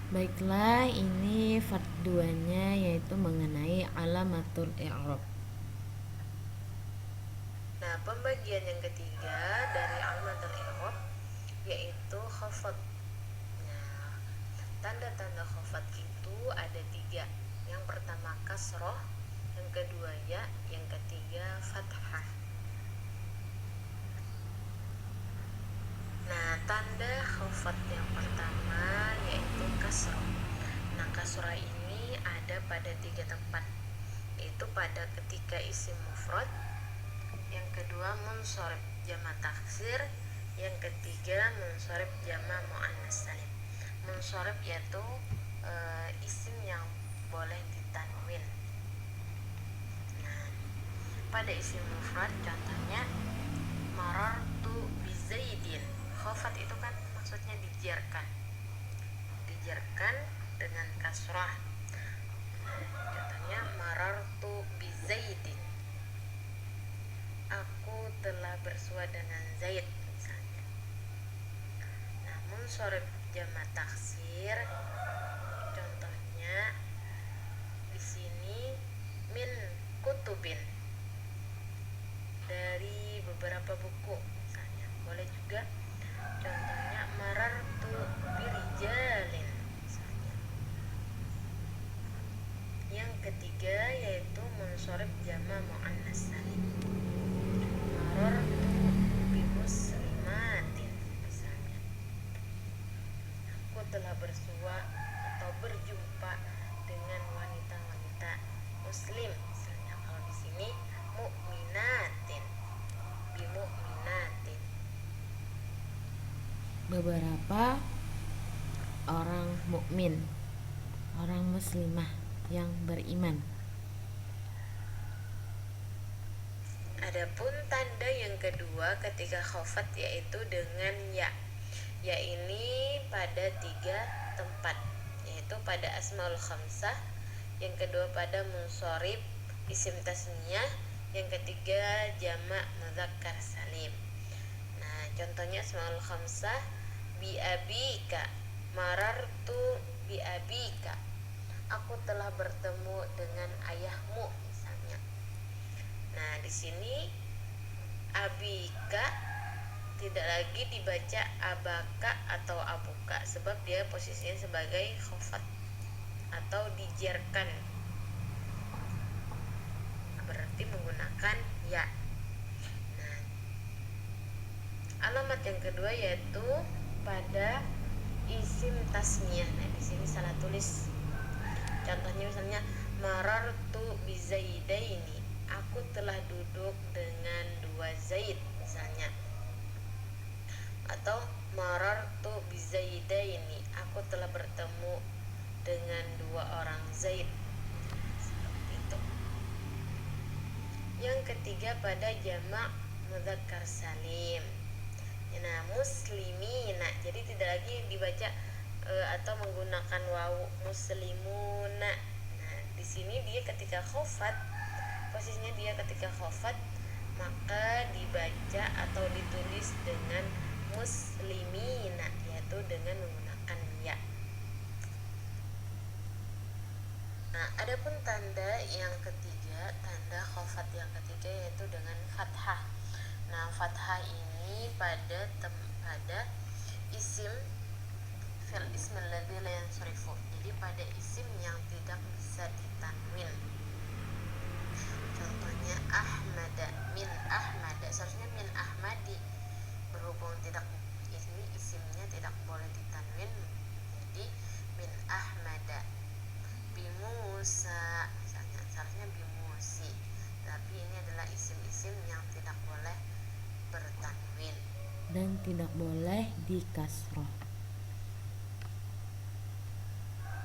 Baiklah, ini part 2-nya yaitu mengenai alamatul i'rab. Nah, pembagian yang ketiga dari alamatul i'rab yaitu khafad. Nah, tanda-tanda khafad itu ada 3. Yang pertama kasroh, yang kedua ya, yang ketiga fathah. Nah, tanda khafad yang pertama yaitu kasroh. Nah, kasroh ini ada pada 3 tempat, yaitu pada ketika isim mufrad, yang kedua munsorib jamak taksir, yang ketiga munsorib jamak muannas salim. Munsorib yaitu isim yang boleh ditanwin. Nah, pada isim mufrad contohnya marartu bizaidin. Khafat itu kan maksudnya dijarkan dengan kasrah. Contohnya marartu bizaidin, aku telah bersua dengan Zaid misalnya. Namun sorib jamak taksir contohnya di sini min kutubin, dari beberapa buku misalnya. Boleh juga contohnya marartu birijalin misalnya. Yang ketiga yaitu munsorib jamak muannas salim. Marartu bimuslimatin misalnya, aku telah bersua atau berjumpa dengan wanita-wanita muslim misalnya. Kalau di sini mukminatin, bimukminatin. Beberapa orang mukmin, orang muslimah yang beriman. Adapun tanda yang kedua ketika khafat yaitu dengan ya. Ya ini pada 3 tempat, yaitu pada asmaul khamsah, yang kedua pada munsorib isim tasniyah, yang ketiga jamak mudzakkar salim. Nah, contohnya asmaul khamsah bi abika, marartu bi abika, aku telah bertemu dengan ayahmu misalnya. Nah, di sini abika tidak lagi dibaca abaka atau abuka sebab dia posisinya sebagai khafat atau dijarkan, berarti menggunakan ya. Nah, alamat yang kedua yaitu pada isim tasniyah. Nah, di sini salah tulis. Contohnya misalnya marartu bizaidaini, aku telah duduk dengan 2 Zaid misalnya. Atau marartu bizaidaini, aku telah bertemu dengan 2 orang Zaid. Seperti itu. Yang ketiga pada jamak mudzakkar salim. Nah, muslimina, jadi tidak lagi dibaca atau menggunakan wawu muslimuna. Nah, di sini dia ketika khafat, posisinya dia ketika khafat maka dibaca atau ditulis dengan muslimina, yaitu dengan menggunakan ya. Nah, adapun tanda yang ketiga, tanda khafat yang ketiga yaitu dengan fathah. Nah, fathah ini pada isim fil ism alladzi la yansarifu. Jadi pada isim yang tidak bisa ditanwin. Contohnya ahmada, min ahmada, seharusnya min ahmadi. Berhubung tidak, ini isimnya tidak boleh ditanwin, jadi min ahmada. Bimusa misalnya, seharusnya bimusi, tapi ini adalah isim-isim yang tidak boleh bertanwin Dan tidak boleh dikasroh.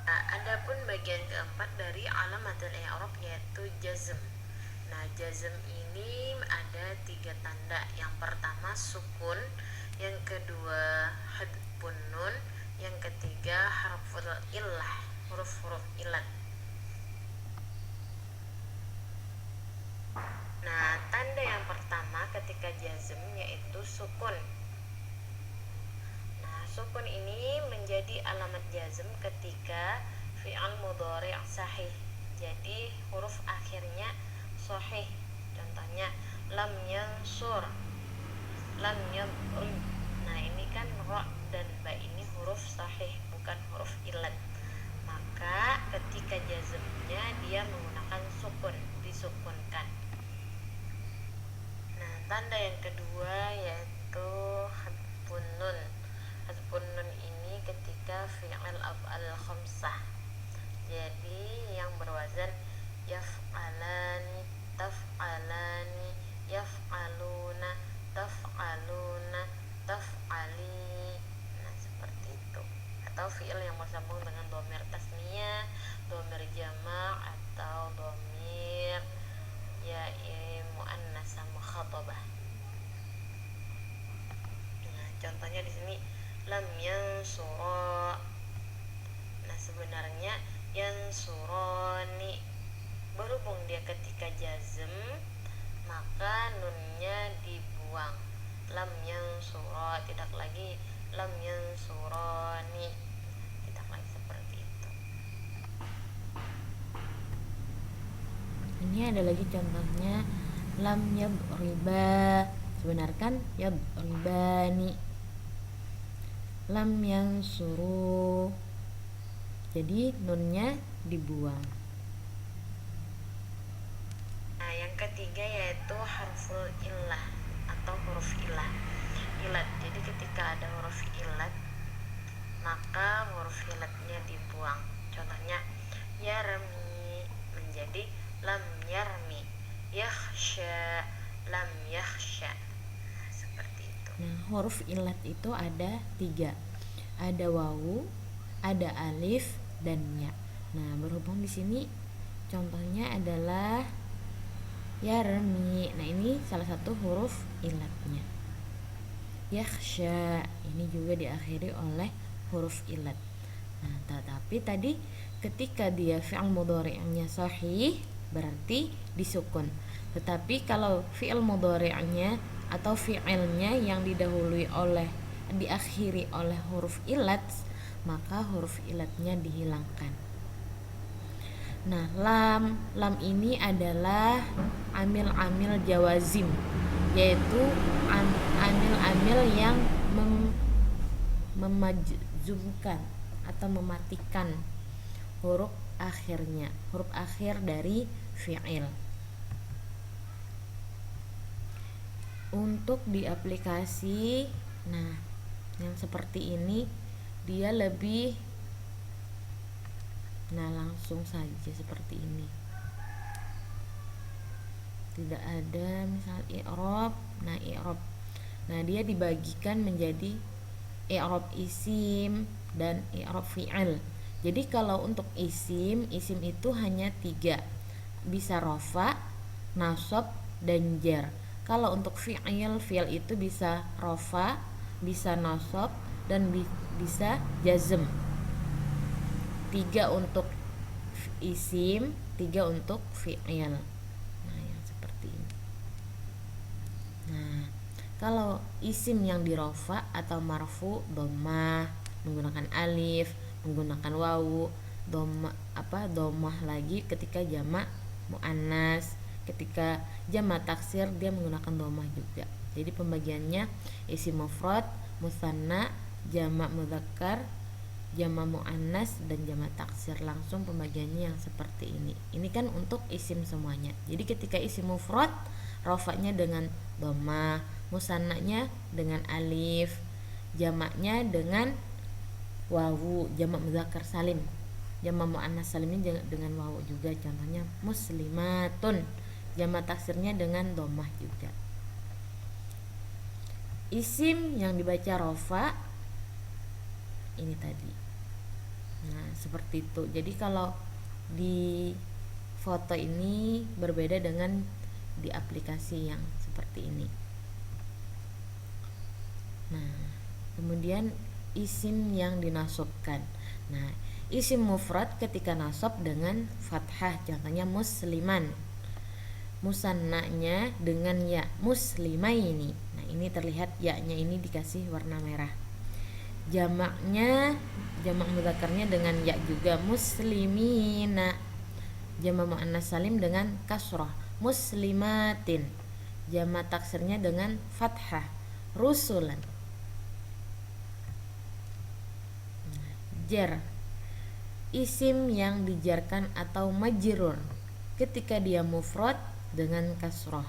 Nah, adapun bagian keempat dari alamatul i'rab yaitu jazm. Nah, jazm ini ada 3 tanda. Yang pertama sukun, yang kedua hadfun nun, yang ketiga harful illah, huruf-huruf ilat. Nah, tanda yang pertama ketika jazm yaitu sukun. Nah, Sukun ini menjadi alamat jazm ketika fi'al mudhari' sahih. Jadi huruf akhirnya sahih. Contohnya lam yansur, lam yadrib. Nah, ini kan ra dan ba ini huruf sahih, bukan huruf illat. Maka ketika jazmnya dia menggunakan sukun, disukunkan. Nah, tanda yang kedua yaitu hadfun nun. Hadfun nun ini ketika fi'il af'al khamsah. Jadi yang berwazan yaf'alani, taf'alani, yaf'aluna, taf'aluna, taf'ali. Nah, seperti itu. Atau fi'il yang bersambung dengan dhamir tasniyah, dhamir jama' atau dhamir ya muannats mukhatabah. Nah, contohnya di sini lam yansura. Nah, sebenarnya yansurani, berhubung dia ketika jazm maka nunnya dibuang. Lam yansura, tidak lagi lam yansurani, tidak lagi seperti itu. Ini ada lagi contohnya lam yadriba, sebenarnya kan yadribani. Lam yansuru, jadi nunnya dibuang. Nah, yang ketiga yaitu harful illah atau huruf illah. Ilat. Jadi ketika ada huruf ilat maka huruf ilatnya dibuang. Contohnya yarmi menjadi lam yarmi, yakhsha lam yakhsha. Nah, seperti itu. Nah, huruf ilat itu ada 3. Ada wawu, ada alif, dan ya. Nah, berhubung di sini contohnya adalah yarmi. Nah, ini salah satu huruf ilatnya. Yakhsha, ini juga diakhiri oleh huruf ilat. Nah, tetapi tadi ketika dia fi'il mudhari'nya sahih berarti disukun. Tetapi kalau fi'il mudhari'nya atau fi'ilnya yang diakhiri oleh huruf ilat, maka huruf ilatnya dihilangkan. Nah, lam ini adalah amil-amil jawazim, yaitu amil-amil yang memajzumkan atau mematikan huruf akhirnya, huruf akhir dari fi'il. Untuk di aplikasi, nah yang seperti ini dia lebih, nah langsung saja seperti ini, tidak ada misal i'rab. Nah, i'rab, nah dia dibagikan menjadi i'rab isim dan i'rab fi'il. Jadi kalau untuk isim itu hanya 3, bisa rafa, nasab, dan jar. Kalau untuk fi'il itu bisa rafa, bisa nasab, dan bisa jazm. 3 untuk isim, 3 untuk fi'il. Nah, yang seperti ini. Nah, kalau isim yang dirofa atau marfu, dhammah menggunakan alif, menggunakan wawu, dhammah lagi ketika jamak muannas, ketika jamak taksir dia menggunakan dhammah juga. Jadi pembagiannya isim mufrad, musanna, jamak mudzakkar, jamak muannas, dan jamak taksir. Langsung pembagiannya yang seperti ini. Ini kan untuk isim semuanya. Jadi ketika isim mufrad rofanya dengan dhammah, musannanya dengan alif, jamaknya dengan wawu, jamak mudzakkar salim, jamak muannas salimnya dengan wawu juga. Contohnya muslimatun, jamak taksirnya dengan dhammah juga. Isim yang dibaca rofa ini tadi. Nah, seperti itu. Jadi kalau di foto ini berbeda dengan di aplikasi yang seperti ini. Nah, kemudian isim yang dinasobkan. Nah, isim mufrad ketika nasab dengan fathah, contohnya musliman. Musannanya dengan ya, muslimaini. Nah, ini terlihat ya-nya ini dikasih warna merah. Jamaknya, jamak mudzakarnya dengan ya juga, muslimina. Jamak muannas salim dengan kasrah, muslimatin. Jamak taksirnya dengan fathah, rusulan. Jar, isim yang dijarkan atau majrur ketika dia mufrad dengan kasrah.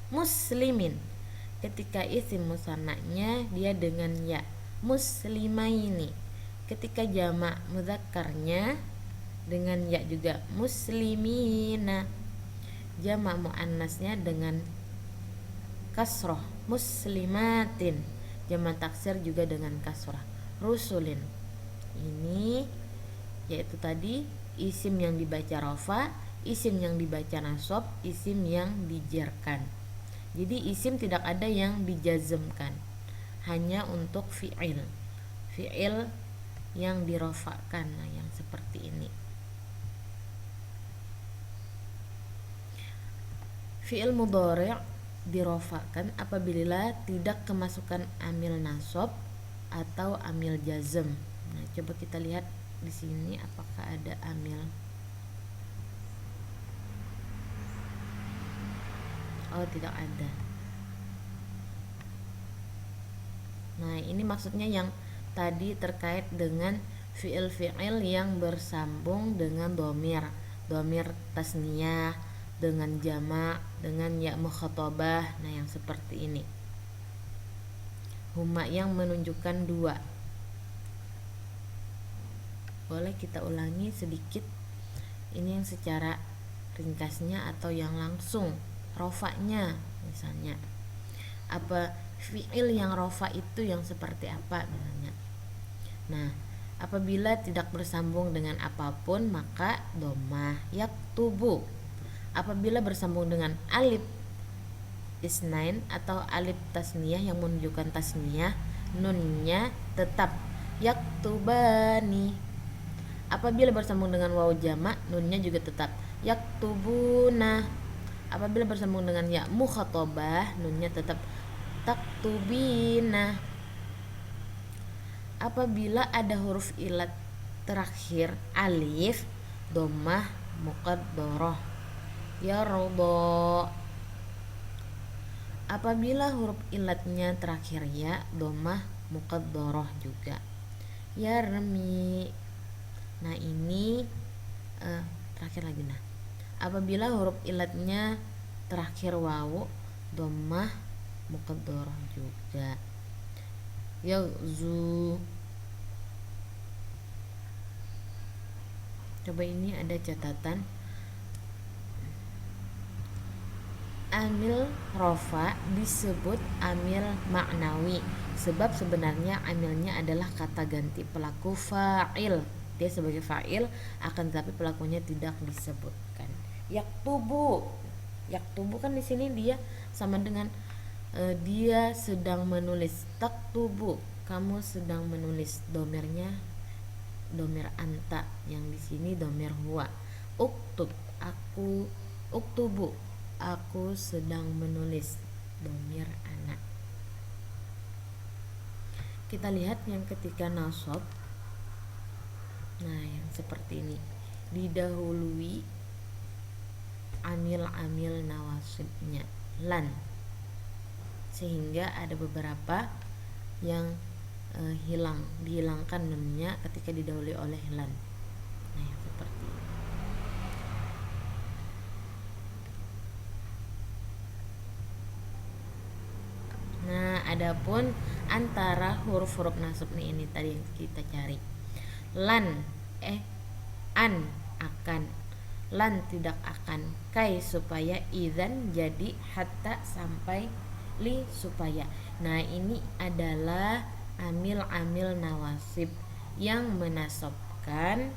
Muslimin, ketika isim musannanya dia dengan ya. Muslimaini, ketika jamak mudzakarnya dengan ya juga, muslimina. Jamak muannasnya dengan kasrah, muslimatin. Jamak taksir juga dengan kasrah, rusulin. Ini yaitu tadi isim yang dibaca rafa, isim yang dibaca nasab, isim yang dijarkan. Jadi isim tidak ada yang dijazmkan, hanya untuk fi'il yang dirofakan. Nah, yang seperti ini. Fi'il mudhari' dirofakan apabila tidak kemasukan amil nasab atau amil jazm. Nah, coba kita lihat di sini apakah ada amil. Oh, tidak ada. Nah, ini maksudnya yang tadi terkait dengan fi'il yang bersambung dengan domir tasniyah, dengan jamak, dengan ya mukhatabah. Nah, yang seperti ini. Huma yang menunjukkan dua. Boleh kita ulangi sedikit. Ini yang secara ringkasnya atau yang langsung rofanya. Misalnya apa fi'il yang rofa itu yang seperti apa misalnya. Nah, apabila tidak bersambung dengan apapun maka dhammah yaktubu. Apabila bersambung dengan alif isnain atau alif tasniyah yang menunjukkan tasniyah, nunnya tetap yaktubani. Apabila bersambung dengan waw jamak, nunnya juga tetap yaktubuna. Apabila bersambung dengan ya mukhatabah, nunnya tetap taktubina. Apabila ada huruf ilat terakhir alif, dhammah muqaddarah yarda. Apabila huruf ilatnya terakhir ya, dhammah muqaddarah juga yarmi. Nah, ini terakhir lagi. Nah, apabila huruf ilatnya terakhir wawu, dhammah muqaddarah juga yazu. Coba ini ada catatan. Amil rofa disebut amil maknawi sebab sebenarnya amilnya adalah kata ganti pelaku fa'il. Dia sebagai fa'il, akan tetapi pelakunya tidak disebutkan. Yaktubu kan di sini dia sama dengan dia sedang menulis. Taktubu, kamu sedang menulis. Domirnya domir anta, yang di sini domir huwa. Uktub, uktubu, aku sedang menulis. Domir anak. Kita lihat yang ketika nasab. Nah, yang seperti ini didahului amil nawasibnya lan, sehingga ada beberapa yang dihilangkan nunnya ketika didahului oleh lan. Nah, yang seperti ini. Nah, adapun antara huruf-huruf nasab ini tadi yang kita cari. Lan, an, akan. Lan, tidak akan. Kai, supaya. Idzan, jadi. Hatta, sampai. Li, supaya. Nah, ini adalah amil-amil nawasib yang menasabkan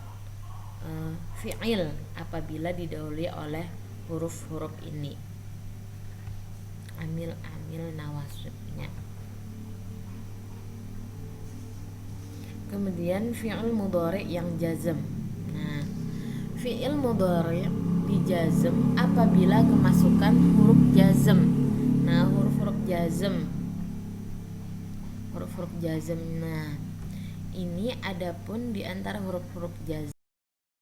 fi'il apabila didahului oleh huruf-huruf ini. Amil-amil nawasibnya. Kemudian fi'il mudhari yang jazm. Nah, fi'il mudhari dijazm apabila kemasukan huruf jazm. Nah, huruf-huruf jazm. Nah, ini adapun di antara huruf-huruf jazm